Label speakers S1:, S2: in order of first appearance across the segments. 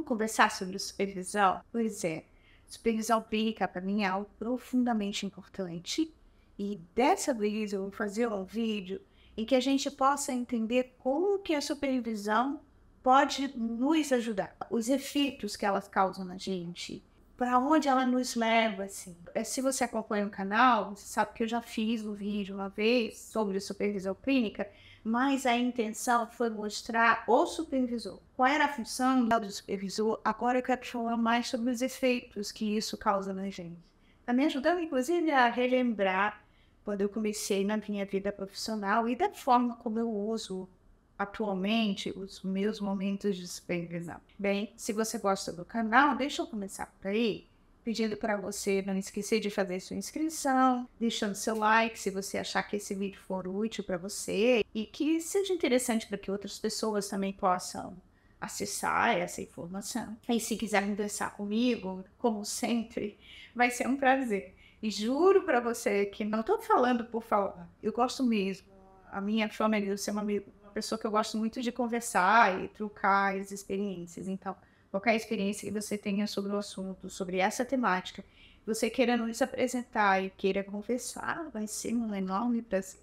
S1: Vamos conversar sobre supervisão? Pois é, supervisão clínica para mim é algo profundamente importante e dessa vez eu vou fazer um vídeo em que a gente possa entender como que a supervisão pode nos ajudar, os efeitos que elas causam na gente, para onde ela nos leva, assim. Se você acompanha o canal, você sabe que eu já fiz um vídeo uma vez sobre supervisão clínica, mas a intenção foi mostrar o supervisor. Qual era a função do supervisor? Agora eu quero falar mais sobre os efeitos que isso causa na gente. Está me ajudando, inclusive, a relembrar quando eu comecei na minha vida profissional e da forma como eu uso atualmente os meus momentos de supervisão. Bem, se você gosta do canal, deixa eu começar por aí, pedindo para você não esquecer de fazer sua inscrição, deixando seu like se você achar que esse vídeo for útil para você e que seja interessante para que outras pessoas também possam acessar essa informação. E se quiser conversar comigo, como sempre, vai ser um prazer. E juro para você que não estou falando por falar, eu gosto mesmo. A minha fama é de ser uma pessoa que eu gosto muito de conversar e trocar as experiências. Então, qualquer experiência que você tenha sobre o assunto, sobre essa temática, você queira nos apresentar e queira conversar, vai ser um enorme prazer.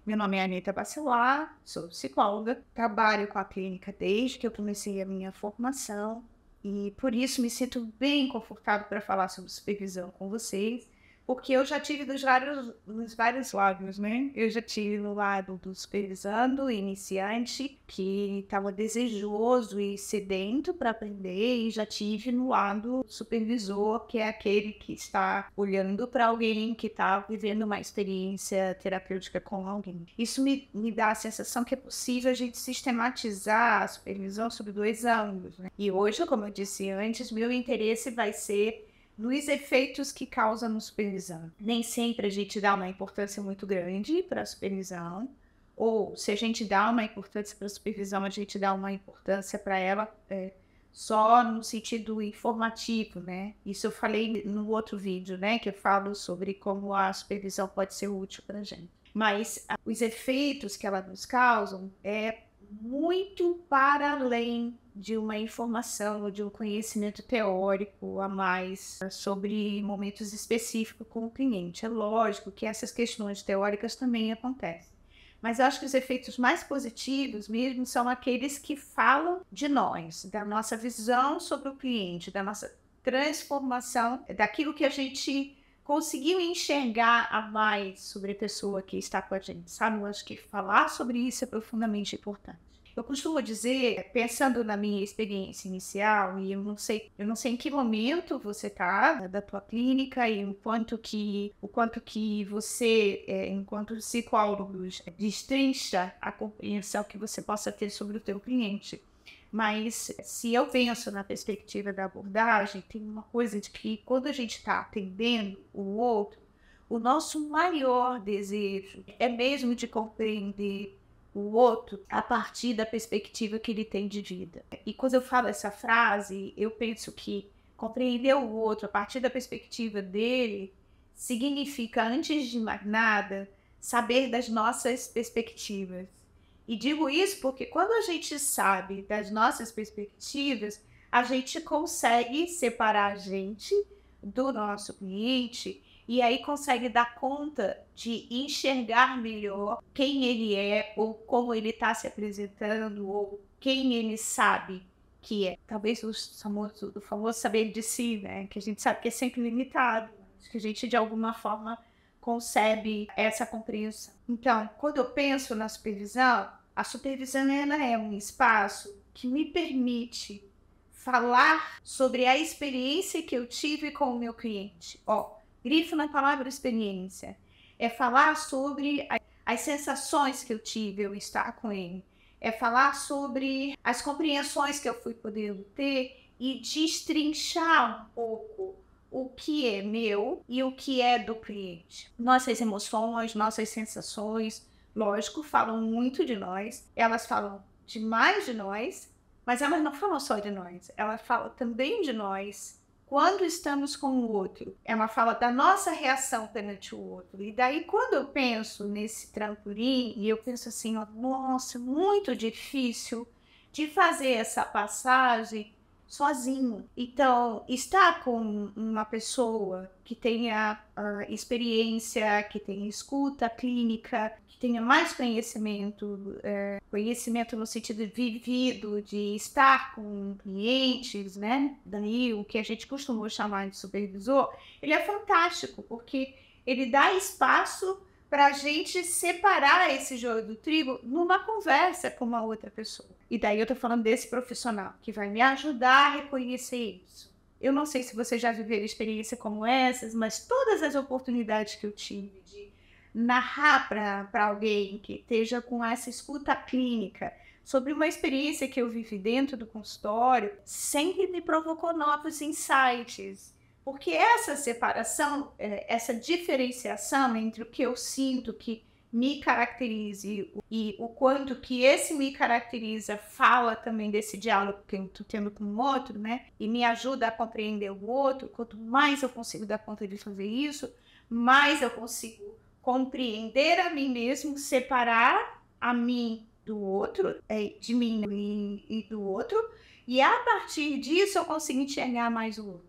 S1: Meu nome é Anita Bacelar, sou psicóloga, trabalho com a clínica desde que eu comecei a minha formação e por isso me sinto bem confortável para falar sobre supervisão com vocês, porque eu já tive nos vários lados, né? Eu já tive no lado do supervisando, iniciante, que estava desejoso e sedento para aprender, e já tive no lado supervisor, que é aquele que está olhando para alguém que está vivendo uma experiência terapêutica com alguém. Isso me dá a sensação que é possível a gente sistematizar a supervisão sobre 2 ângulos, né? E hoje, como eu disse antes, meu interesse vai ser nos efeitos que causa no supervisão. Nem sempre a gente dá uma importância muito grande para a supervisão, ou se a gente dá uma importância para a supervisão, a gente dá uma importância para ela só no sentido informativo, né? Isso eu falei no outro vídeo, né? Que eu falo sobre como a supervisão pode ser útil para a gente. Mas os efeitos que ela nos causam é muito para além de uma informação ou de um conhecimento teórico a mais sobre momentos específicos com o cliente. É lógico que essas questões teóricas também acontecem. Mas eu acho que os efeitos mais positivos mesmo são aqueles que falam de nós, da nossa visão sobre o cliente, da nossa transformação, daquilo que a gente conseguiu enxergar a mais sobre a pessoa que está com a gente, sabe? Eu acho que falar sobre isso é profundamente importante. Eu costumo dizer, pensando na minha experiência inicial, e eu não sei em que momento você está da tua clínica e o quanto que você, enquanto psicólogo, destrincha a compreensão que você possa ter sobre o teu cliente. Mas se eu penso na perspectiva da abordagem, tem uma coisa de que quando a gente está atendendo o outro, o nosso maior desejo é mesmo de compreender o outro a partir da perspectiva que ele tem de vida. E quando eu falo essa frase, eu penso que compreender o outro a partir da perspectiva dele significa, antes de mais nada, saber das nossas perspectivas. E digo isso porque quando a gente sabe das nossas perspectivas, a gente consegue separar a gente do nosso cliente e aí consegue dar conta de enxergar melhor quem ele é, ou como ele está se apresentando, ou quem ele sabe que é. Talvez o famoso saber de si, né? Que a gente sabe que é sempre limitado, mas que a gente de alguma forma concebe essa compreensão. Então, quando eu penso na supervisão, a supervisão ela é um espaço que me permite falar sobre a experiência que eu tive com o meu cliente. Grifo na palavra experiência. É falar sobre as sensações que eu tive ao estar com ele. É falar sobre as compreensões que eu fui podendo ter e destrinchar um pouco o que é meu e o que é do cliente. Nossas emoções, nossas sensações, lógico, falam muito de nós. Elas falam demais de nós, mas elas não falam só de nós. Elas falam também de nós quando estamos com o outro. É uma fala da nossa reação perante o outro. E daí, quando eu penso nesse trampolim, e eu penso assim, ó, nossa, muito difícil de fazer essa passagem sozinho. Então, estar com uma pessoa que tenha experiência, que tenha escuta clínica, que tenha mais conhecimento, conhecimento no sentido de vivido, de estar com clientes, né? Daí o que a gente costuma chamar de supervisor, ele é fantástico, porque ele dá espaço para a gente separar esse joio do trigo numa conversa com uma outra pessoa. E daí eu tô falando desse profissional, que vai me ajudar a reconhecer isso. Eu não sei se você já viveu experiência como essas, mas todas as oportunidades que eu tive de narrar para alguém que esteja com essa escuta clínica sobre uma experiência que eu vivi dentro do consultório, sempre me provocou novos insights. Porque essa separação, essa diferenciação entre o que eu sinto que me caracterize e o quanto que esse me caracteriza fala também desse diálogo que eu estou tendo com o outro, né? E me ajuda a compreender o outro. Quanto mais eu consigo dar conta de fazer isso, mais eu consigo compreender a mim mesmo, separar a mim do outro, de mim e do outro, e a partir disso eu consigo enxergar mais o outro.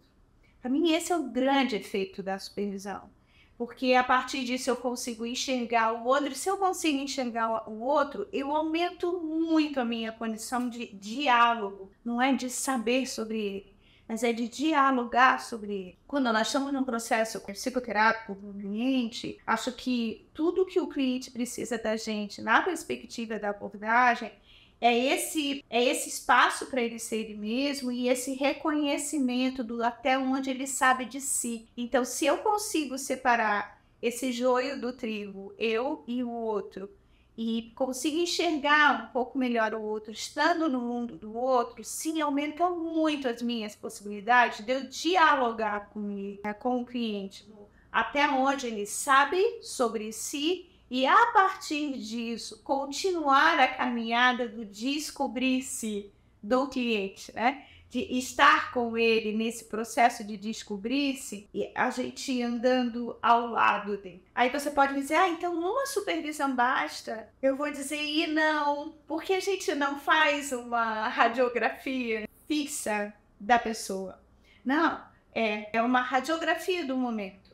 S1: Para mim, esse é o grande efeito da supervisão, porque a partir disso eu consigo enxergar o outro. Se eu consigo enxergar o outro, eu aumento muito a minha condição de diálogo, não é de saber sobre ele, mas é de dialogar sobre ele. Quando nós estamos num processo psicoterápico com o cliente, acho que tudo que o cliente precisa da gente, na perspectiva da abordagem, é esse espaço para ele ser ele mesmo e esse reconhecimento do até onde ele sabe de si. Então, se eu consigo separar esse joio do trigo, eu e o outro, e consigo enxergar um pouco melhor o outro, estando no mundo do outro, sim, aumenta muito as minhas possibilidades de eu dialogar com o cliente, até onde ele sabe sobre si, e a partir disso, continuar a caminhada do descobrir-se do cliente, né? De estar com ele nesse processo de descobrir-se e a gente andando ao lado dele. Aí você pode dizer, então uma supervisão basta? Eu vou dizer, e não, porque a gente não faz uma radiografia fixa da pessoa. Não, é uma radiografia do momento.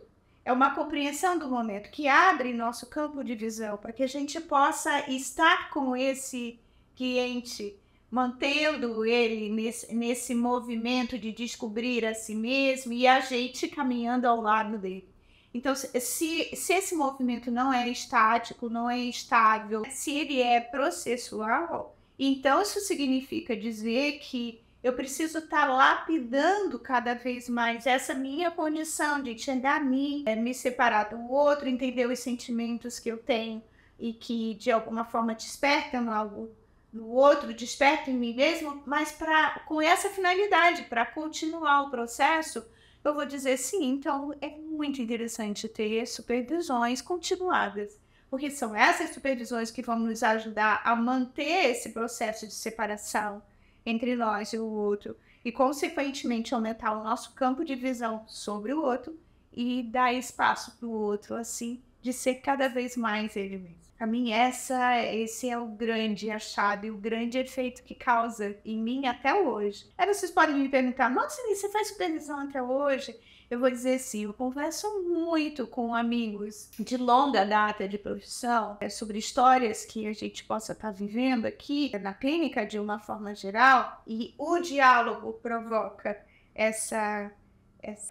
S1: É uma compreensão do momento que abre nosso campo de visão para que a gente possa estar com esse cliente, mantendo ele nesse movimento de descobrir a si mesmo e a gente caminhando ao lado dele. Então, se esse movimento não é estático, não é estável, se ele é processual, então isso significa dizer que eu preciso estar lapidando cada vez mais essa minha condição de enxergar a mim, me separar do outro, entender os sentimentos que eu tenho e que de alguma forma despertam algo no outro, despertam em mim mesmo, mas com essa finalidade, para continuar o processo, eu vou dizer sim, então é muito interessante ter supervisões continuadas, porque são essas supervisões que vão nos ajudar a manter esse processo de separação entre nós e o outro, e consequentemente aumentar o nosso campo de visão sobre o outro e dar espaço para o outro, assim, de ser cada vez mais ele mesmo. Para mim, esse é o grande achado e o grande efeito que causa em mim até hoje. Aí vocês podem me perguntar, nossa, você faz supervisão até hoje? Eu vou dizer sim, eu converso muito com amigos de longa data de profissão sobre histórias que a gente possa estar vivendo aqui na clínica de uma forma geral, e o diálogo provoca essa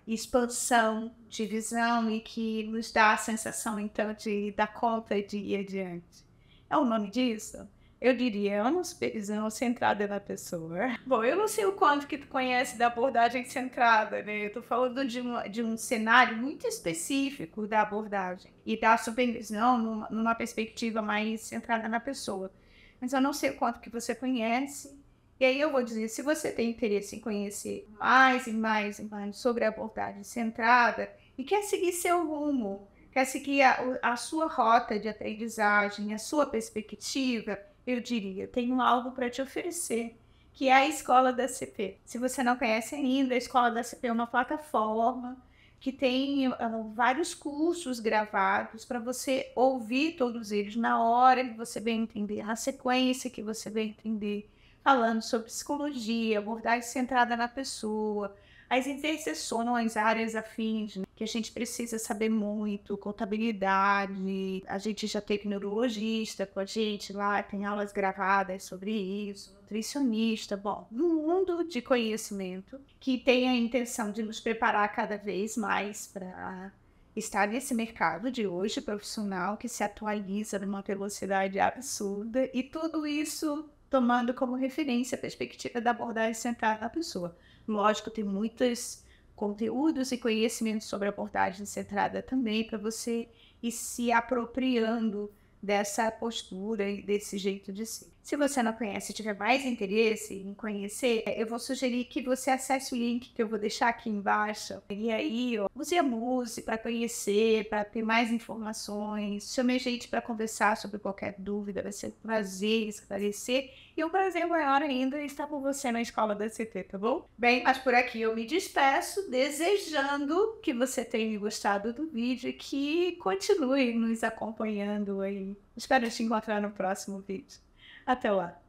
S1: expansão de visão e que nos dá a sensação então de dar conta de ir adiante. É o nome disso? Eu diria, é uma supervisão centrada na pessoa. Bom, eu não sei o quanto que tu conhece da abordagem centrada, né? Eu tô falando de um cenário muito específico da abordagem e da supervisão numa perspectiva mais centrada na pessoa. Mas eu não sei o quanto que você conhece. E aí eu vou dizer, se você tem interesse em conhecer mais e mais e mais sobre a abordagem centrada e quer seguir seu rumo, quer seguir a sua rota de aprendizagem, a sua perspectiva, eu diria, tenho algo para te oferecer. que é a Escola da CP. Se você não conhece ainda, a Escola da CP é uma plataforma que tem vários cursos gravados para você ouvir todos eles na hora que você bem entender, na sequência que você bem entender, falando sobre psicologia, abordagem centrada na pessoa, as interseções, áreas afins, né, que a gente precisa saber muito, contabilidade, a gente já teve neurologista com a gente lá, tem aulas gravadas sobre isso, nutricionista, bom, um mundo de conhecimento que tem a intenção de nos preparar cada vez mais para estar nesse mercado de hoje profissional que se atualiza numa velocidade absurda e tudo isso tomando como referência a perspectiva da abordagem centrada na pessoa. Lógico, tem muitos conteúdos e conhecimentos sobre abordagem centrada também para você ir se apropriando dessa postura e desse jeito de ser. Se você não conhece e tiver mais interesse em conhecer, eu vou sugerir que você acesse o link que eu vou deixar aqui embaixo. E aí, use a Muse para conhecer, para ter mais informações. Chame a gente para conversar sobre qualquer dúvida. Vai ser um prazer esclarecer. E um prazer maior ainda estar com você na Escola da CT, tá bom? Bem, mas por aqui eu me despeço, desejando que você tenha gostado do vídeo e que continue nos acompanhando aí. Espero te encontrar no próximo vídeo. Até lá!